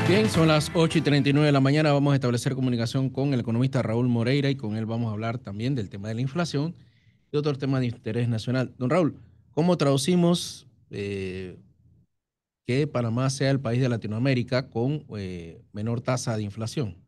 Bien, son las 8:39 de la mañana. Vamos a establecer comunicación con el economista Raúl Moreira y con él vamos a hablar también del tema de la inflación y otro tema de interés nacional. Don Raúl, ¿cómo traducimos que Panamá sea el país de Latinoamérica con menor tasa de inflación?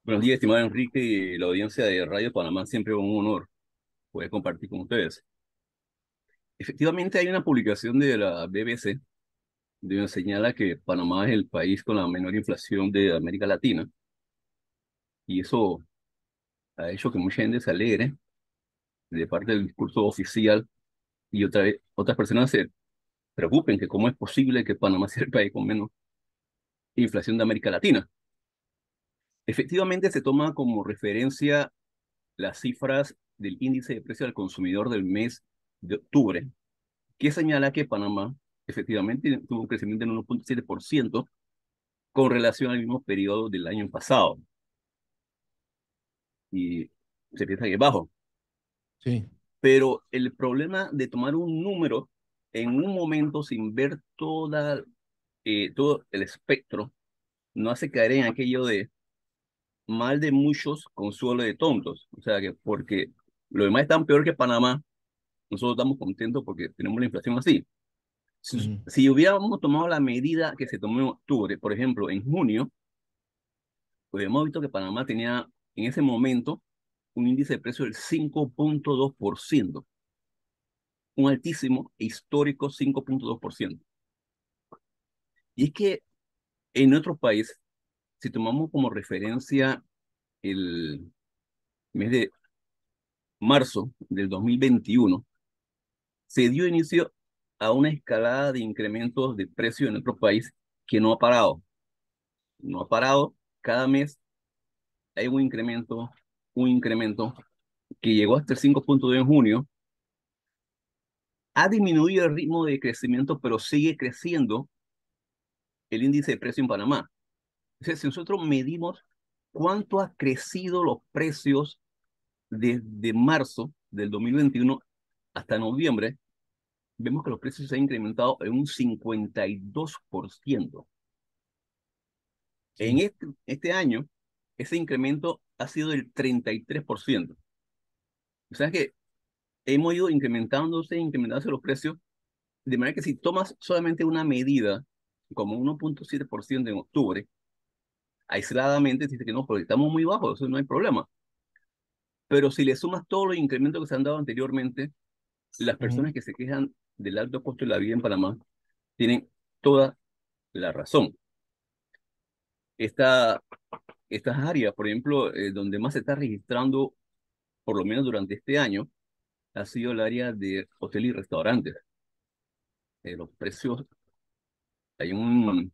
Buenos días, estimado Enrique y la audiencia de Radio Panamá. Siempre un honor poder compartir con ustedes. Efectivamente, hay una publicación de la BBC donde señala que Panamá es el país con la menor inflación de América Latina, y eso ha hecho que mucha gente se alegre de parte del discurso oficial, y otras personas se preocupen que cómo es posible que Panamá sea el país con menos inflación de América Latina. Efectivamente, se toma como referencia las cifras del índice de precio al consumidor del mes de octubre, que señala que Panamá efectivamente tuvo un crecimiento del 1,7% con relación al mismo periodo del año pasado. Y se piensa que es bajo. Sí. Pero el problema de tomar un número en un momento sin ver todo el espectro no hace caer en aquello de mal de muchos, consuelo de tontos. O sea que porque lo demás es tan peor que Panamá, nosotros estamos contentos porque tenemos la inflación así. Ujú. Si hubiéramos tomado la medida que se tomó en octubre, por ejemplo, en junio, pues hemos visto que Panamá tenía en ese momento un índice de precio del 5,2%, un altísimo e histórico 5,2%. Y es que en nuestro país, si tomamos como referencia el mes de marzo del 2021, se dio inicio a una escalada de incrementos de precios en nuestro país que no ha parado. No ha parado. Cada mes hay un incremento que llegó hasta el 5,2 en junio. Ha disminuido el ritmo de crecimiento, pero sigue creciendo el índice de precio en Panamá. O sea, si nosotros medimos cuánto ha crecido los precios desde marzo del 2021 hasta noviembre, vemos que los precios se han incrementado en un 52%. En Sí. este año, ese incremento ha sido del 33%. O sea que hemos ido incrementándose los precios, de manera que si tomas solamente una medida como 1,7% en octubre, aisladamente dice que no, porque estamos muy bajos, eso no hay problema. Pero si le sumas todos los incrementos que se han dado anteriormente, las Ujú. personas que se quejan del alto costo de la vida en Panamá tienen toda la razón. Esta, estas áreas, por ejemplo, donde más se está registrando, por lo menos durante este año, ha sido el área de hotel y restaurantes. Los precios, hay un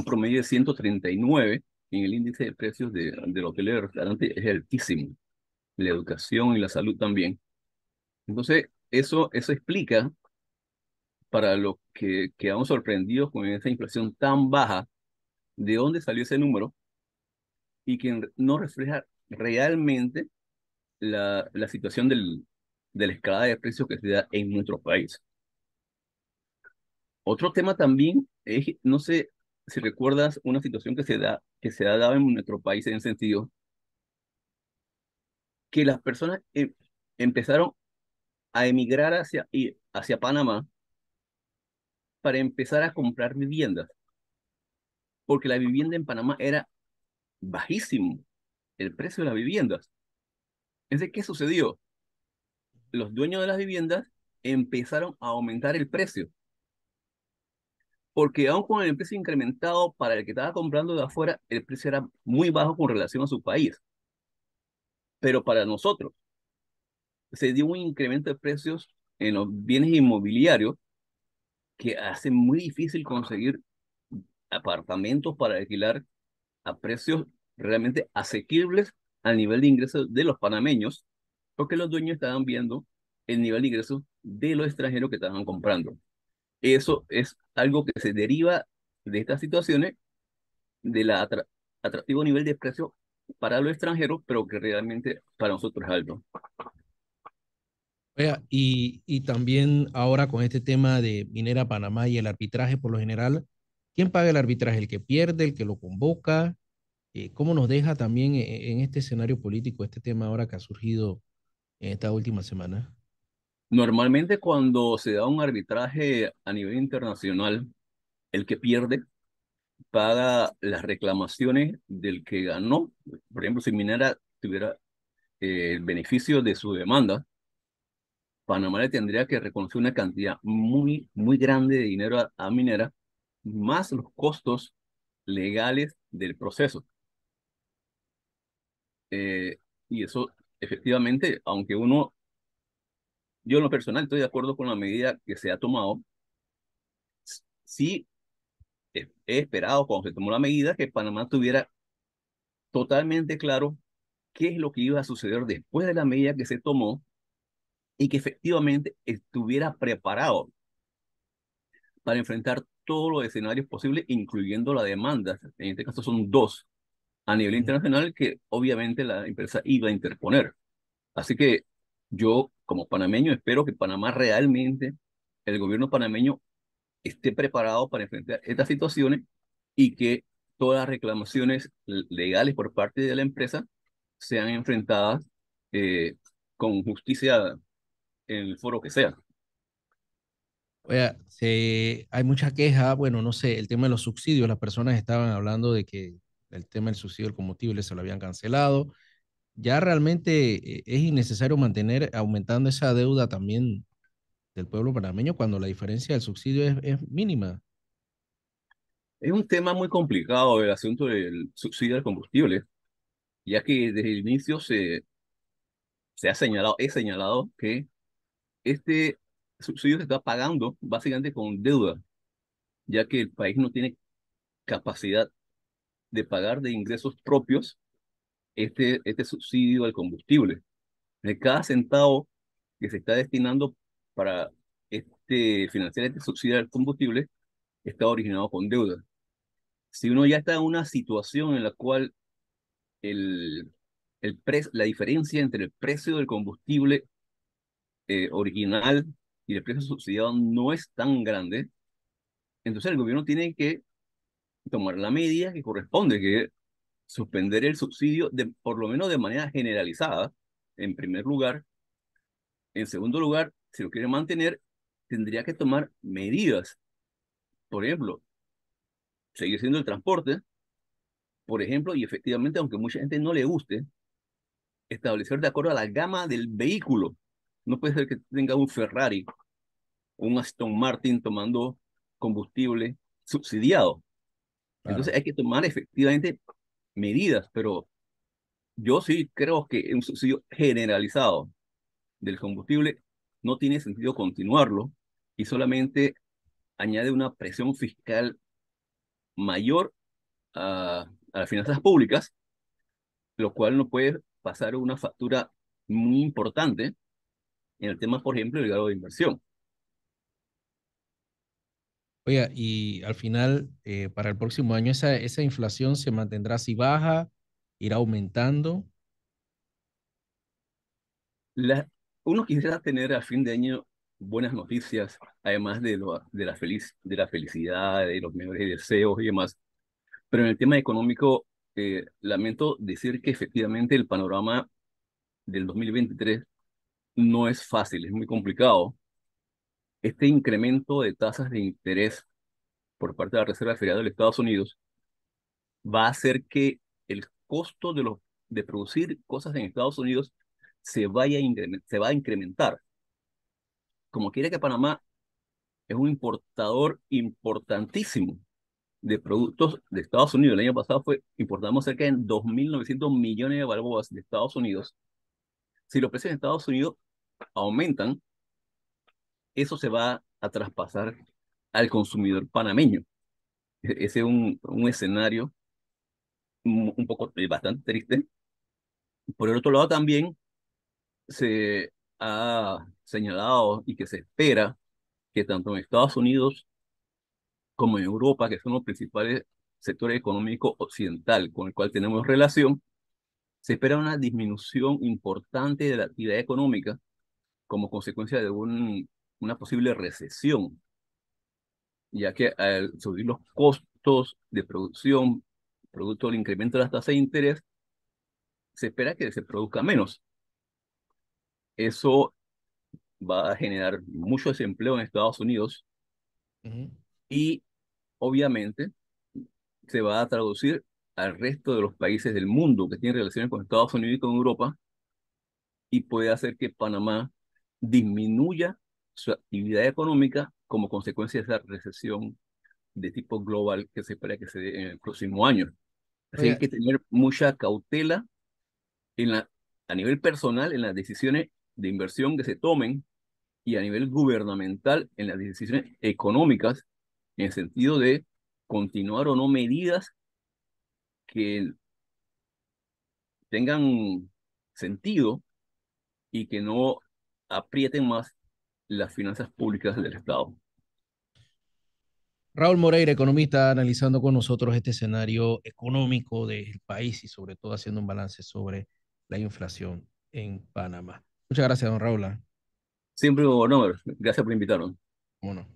promedio de 139 en el índice de precios del hotel y restaurante, es altísimo. La educación y la salud también. Entonces, eso explica para los que quedamos sorprendidos con esa inflación tan baja, de dónde salió ese número y que no refleja realmente la situación de la escalada de precios que se da en nuestro país. Otro tema también es, no sé si recuerdas una situación que se ha dado en nuestro país en el sentido que las personas empezaron a emigrar hacia Panamá para empezar a comprar viviendas, porque la vivienda en Panamá era bajísimo, el precio de las viviendas. Es de qué sucedió. Los dueños de las viviendas empezaron a aumentar el precio, porque aun con el precio incrementado para el que estaba comprando de afuera, el precio era muy bajo con relación a su país. Pero para nosotros se dio un incremento de precios en los bienes inmobiliarios que hace muy difícil conseguir apartamentos para alquilar a precios realmente asequibles al nivel de ingresos de los panameños, porque los dueños estaban viendo el nivel de ingresos de los extranjeros que estaban comprando. Eso es algo que se deriva de estas situaciones, del atractivo nivel de precio para los extranjeros, pero que realmente para nosotros es alto. Oiga, y también ahora con este tema de Minera Panamá y el arbitraje por lo general. ¿Quién paga el arbitraje? ¿El que pierde, el que lo convoca? ¿Cómo nos deja también en este escenario político este tema ahora que ha surgido en esta última semana? Normalmente cuando se da un arbitraje a nivel internacional, el que pierde paga las reclamaciones del que ganó. Por ejemplo, si Minera tuviera el beneficio de su demanda, Panamá le tendría que reconocer una cantidad muy, muy grande de dinero a Minera, más los costos legales del proceso. Eh, y eso, efectivamente, aunque yo en lo personal estoy de acuerdo con la medida que se ha tomado, sí he esperado cuando se tomó la medida que Panamá tuviera totalmente claro qué es lo que iba a suceder después de la medida que se tomó y que efectivamente estuviera preparado para enfrentar todos los escenarios posibles, incluyendo la demanda. En este caso son dos a nivel Ujú. internacional que obviamente la empresa iba a interponer. Así que yo, como panameño, espero que Panamá realmente, el gobierno panameño, esté preparado para enfrentar estas situaciones y que todas las reclamaciones legales por parte de la empresa sean enfrentadas eh, con justicia en el foro que sea. Oiga, hay mucha queja, bueno, no sé, el tema de los subsidios, las personas estaban hablando de que el tema del subsidio del combustible se lo habían cancelado. Ya realmente es innecesario mantener aumentando esa deuda también del pueblo panameño cuando la diferencia del subsidio es mínima. Es un tema muy complicado el asunto del subsidio al combustible, ya que desde el inicio se ha señalado, he señalado que este subsidio se está pagando básicamente con deuda, ya que el país no tiene capacidad de pagar de ingresos propios este subsidio al combustible. De cada centavo que se está destinando para financiar este subsidio al combustible está originado con deuda. Si uno ya está en una situación en la cual el, la diferencia entre el precio del combustible original y el precio subsidiado no es tan grande, entonces el gobierno tiene que tomar la medida que corresponde, que es suspender el subsidio por lo menos de manera generalizada, en primer lugar. En segundo lugar, si lo quiere mantener, tendría que tomar medidas. Por ejemplo, seguir siendo el transporte, por ejemplo, y efectivamente, aunque mucha gente no le guste, establecer de acuerdo a la gama del vehículo. No puede ser que tenga un Ferrari o un Aston Martin tomando combustible subsidiado. Entonces Claro. hay que tomar efectivamente medidas, pero yo sí creo que un subsidio generalizado del combustible no tiene sentido continuarlo y solamente añade una presión fiscal mayor a las finanzas públicas, lo cual no puede pasar una factura muy importante en el tema, por ejemplo, del grado de inversión. Oiga, y al final, para el próximo año, esa inflación se mantendrá así baja, irá aumentando. La, uno quisiera tener a fin de año buenas noticias, además de la felicidad, de los mejores deseos y demás. Pero en el tema económico, lamento decir que efectivamente el panorama del 2023 no es fácil, es muy complicado. Este incremento de tasas de interés por parte de la Reserva Federal de los Estados Unidos va a hacer que el costo de producir cosas en Estados Unidos se va a incrementar. Como quiere que Panamá es un importador importantísimo de productos de Estados Unidos. El año pasado importamos cerca de 2.900 millones de balboas de Estados Unidos. Si los precios en Estados Unidos aumentan, eso se va a traspasar al consumidor panameño. Ese es un escenario un poco bastante triste. Por el otro lado, también se ha señalado y que se espera que tanto en Estados Unidos como en Europa, que son los principales sectores económicos occidental con el cual tenemos relación, se espera una disminución importante de la actividad económica como consecuencia de una posible recesión. ya que al subir los costos de producción, producto del incremento de las tasas de interés, se espera que se produzca menos. Eso va a generar mucho desempleo en Estados Unidos Ujú. y obviamente se va a traducir al resto de los países del mundo que tienen relaciones con Estados Unidos y con Europa y puede hacer que Panamá disminuya su actividad económica como consecuencia de esa recesión de tipo global que se espera que se dé en el próximo año. Así que hay Oiga, que tener mucha cautela en a nivel personal en las decisiones de inversión que se tomen y a nivel gubernamental en las decisiones económicas en el sentido de continuar o no medidas que tengan sentido y que no aprieten más las finanzas públicas del Estado. Raúl Moreira, economista, analizando con nosotros este escenario económico del país y sobre todo haciendo un balance sobre la inflación en Panamá. Muchas gracias, don Raúl. ¿Ah? Siempre, no, gracias por invitarnos. ¿Cómo no?